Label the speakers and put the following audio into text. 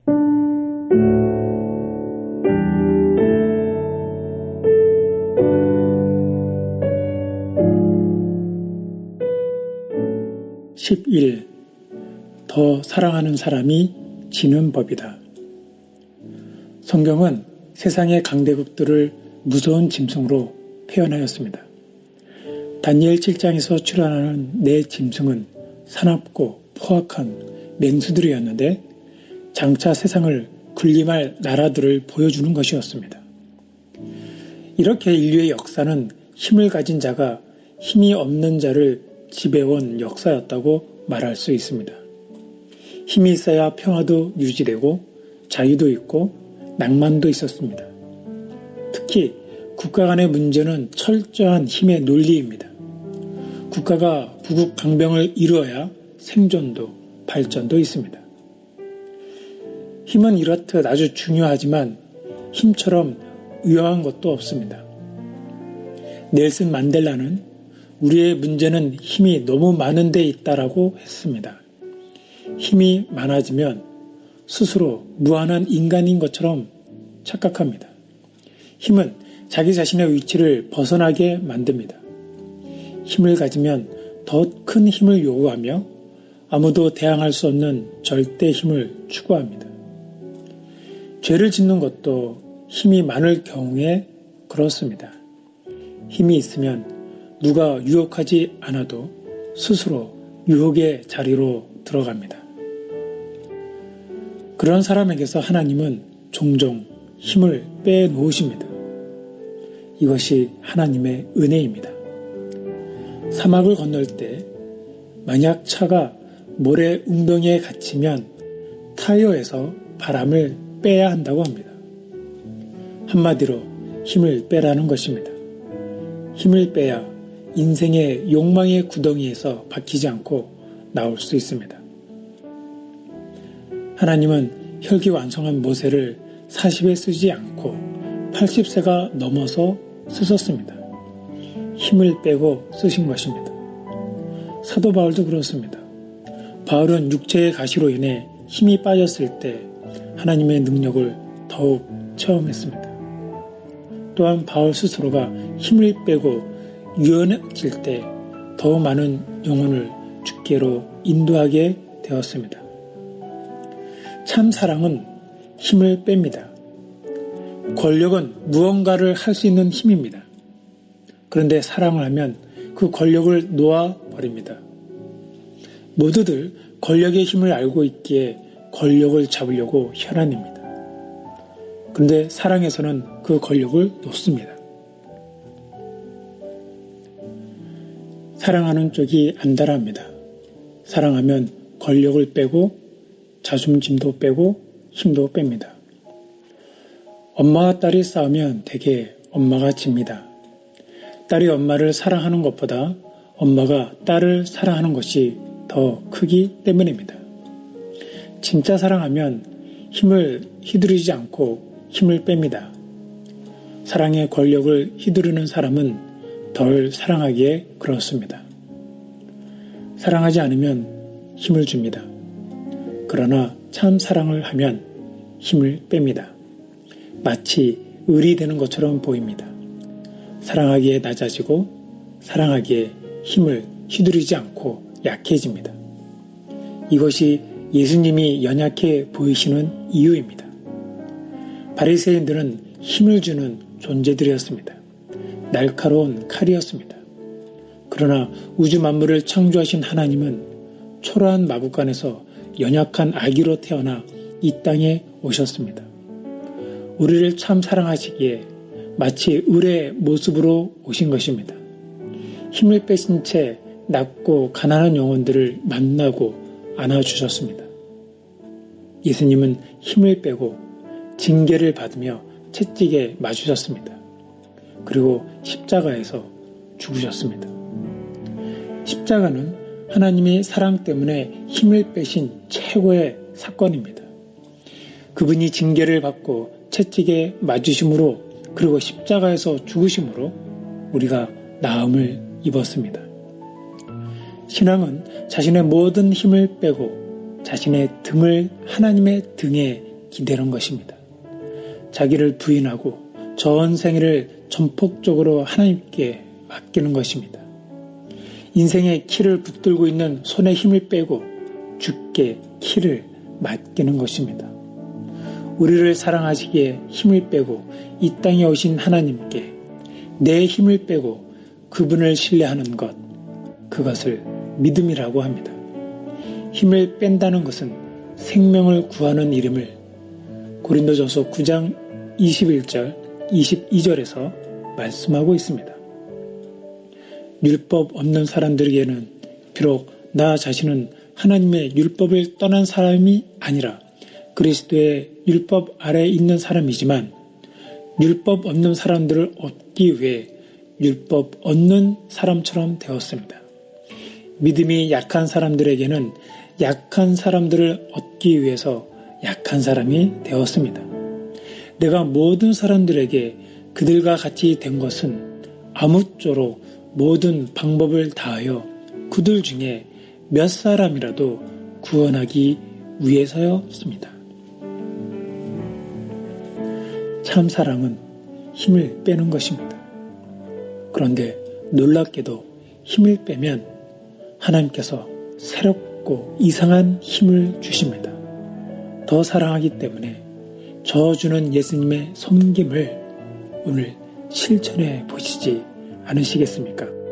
Speaker 1: (11) 더 사랑하는 사람이 지는 법이다. 성경은 세상의 강대국들을 무서운 짐승으로 표현하였습니다. 다니엘 7장에서 출현하는 네 짐승은 사납고 포악한 맹수들이었는데 장차 세상을 군림할 나라들을 보여주는 것이었습니다. 이렇게 인류의 역사는 힘을 가진 자가 힘이 없는 자를 지배해온 역사였다고 말할 수 있습니다. 힘이 있어야 평화도 유지되고 자유도 있고 낭만도 있었습니다. 특히 국가 간의 문제는 철저한 힘의 논리입니다. 국가가 부국 강병을 이루어야 생존도 발전도 있습니다. 힘은 이렇듯 아주 중요하지만 힘처럼 위험한 것도 없습니다. 넬슨 만델라는 우리의 문제는 힘이 너무 많은 데 있다라고 했습니다. 힘이 많아지면 스스로 무한한 인간인 것처럼 착각합니다. 힘은 자기 자신의 위치를 벗어나게 만듭니다. 힘을 가지면 더 큰 힘을 요구하며 아무도 대항할 수 없는 절대 힘을 추구합니다. 죄를 짓는 것도 힘이 많을 경우에 그렇습니다. 힘이 있으면 누가 유혹하지 않아도 스스로 유혹의 자리로 들어갑니다. 그런 사람에게서 하나님은 종종 힘을 빼놓으십니다. 이것이 하나님의 은혜입니다. 사막을 건널 때 만약 차가 모래 웅덩이에 갇히면 타이어에서 바람을 빼야 한다고 합니다. 한마디로 힘을 빼라는 것입니다. 힘을 빼야 인생의 욕망의 구덩이에서 박히지 않고 나올 수 있습니다. 하나님은 혈기완성한 모세를 40에 쓰지 않고 80세가 넘어서 쓰셨습니다. 힘을 빼고 쓰신 것입니다. 사도 바울도 그렇습니다. 바울은 육체의 가시로 인해 힘이 빠졌을 때 하나님의 능력을 더욱 체험했습니다. 또한 바울 스스로가 힘을 빼고 유연해질 때 더 많은 영혼을 주께로 인도하게 되었습니다. 참 사랑은 힘을 뺍니다. 권력은 무언가를 할 수 있는 힘입니다. 그런데 사랑을 하면 그 권력을 놓아버립니다. 모두들 권력의 힘을 알고 있기에 권력을 잡으려고 혈안입니다. 그런데 사랑에서는 그 권력을 놓습니다. 사랑하는 쪽이 안달합니다. 사랑하면 권력을 빼고 자존심도 빼고 힘도 뺍니다. 엄마와 딸이 싸우면 대개 엄마가 집니다. 딸이 엄마를 사랑하는 것보다 엄마가 딸을 사랑하는 것이 더 크기 때문입니다. 진짜 사랑하면 힘을 휘두르지 않고 힘을 뺍니다. 사랑의 권력을 휘두르는 사람은 덜 사랑하기에 그렇습니다. 사랑하지 않으면 힘을 줍니다. 그러나 참 사랑을 하면 힘을 뺍니다. 마치 을이 되는 것처럼 보입니다. 사랑하기에 낮아지고 사랑하기에 힘을 휘두르지 않고 약해집니다. 이것이 예수님이 연약해 보이시는 이유입니다. 바리새인들은 힘을 주는 존재들이었습니다. 날카로운 칼이었습니다. 그러나 우주 만물을 창조하신 하나님은 초라한 마구간에서 연약한 아기로 태어나 이 땅에 오셨습니다. 우리를 참 사랑하시기에 마치 을의 모습으로 오신 것입니다. 힘을 빼신 채 낮고 가난한 영혼들을 만나고 안아주셨습니다. 예수님은 힘을 빼고 징계를 받으며 채찍에 맞으셨습니다. 그리고 십자가에서 죽으셨습니다. 십자가는 하나님의 사랑 때문에 힘을 빼신 최고의 사건입니다. 그분이 징계를 받고 채찍에 맞으심으로 그리고 십자가에서 죽으심으로 우리가 나음을 입었습니다. 신앙은 자신의 모든 힘을 빼고 자신의 등을 하나님의 등에 기대는 것입니다. 자기를 부인하고 전 생애를 전폭적으로 하나님께 맡기는 것입니다. 인생의 키를 붙들고 있는 손에 힘을 빼고 주께 키를 맡기는 것입니다. 우리를 사랑하시기에 힘을 빼고 이 땅에 오신 하나님께 내 힘을 빼고 그분을 신뢰하는 것, 그것을 믿음이라고 합니다. 힘을 뺀다는 것은 생명을 구하는 이름을 고린도전서 9장 21절, 22절에서 말씀하고 있습니다. 율법 없는 사람들에게는 비록 나 자신은 하나님의 율법을 떠난 사람이 아니라 그리스도의 율법 아래에 있는 사람이지만 율법 없는 사람들을 얻기 위해 율법 얻는 사람처럼 되었습니다. 믿음이 약한 사람들에게는 약한 사람들을 얻기 위해서 약한 사람이 되었습니다. 내가 모든 사람들에게 그들과 같이 된 것은 아무쪼록 모든 방법을 다하여 그들 중에 몇 사람이라도 구원하기 위해서였습니다. 참 사랑은 힘을 빼는 것입니다. 그런데 놀랍게도 힘을 빼면 하나님께서 새롭고 이상한 힘을 주십니다. 더 사랑하기 때문에 저 주는 예수님의 섬김을 오늘 실천해 보시지 않으시겠습니까?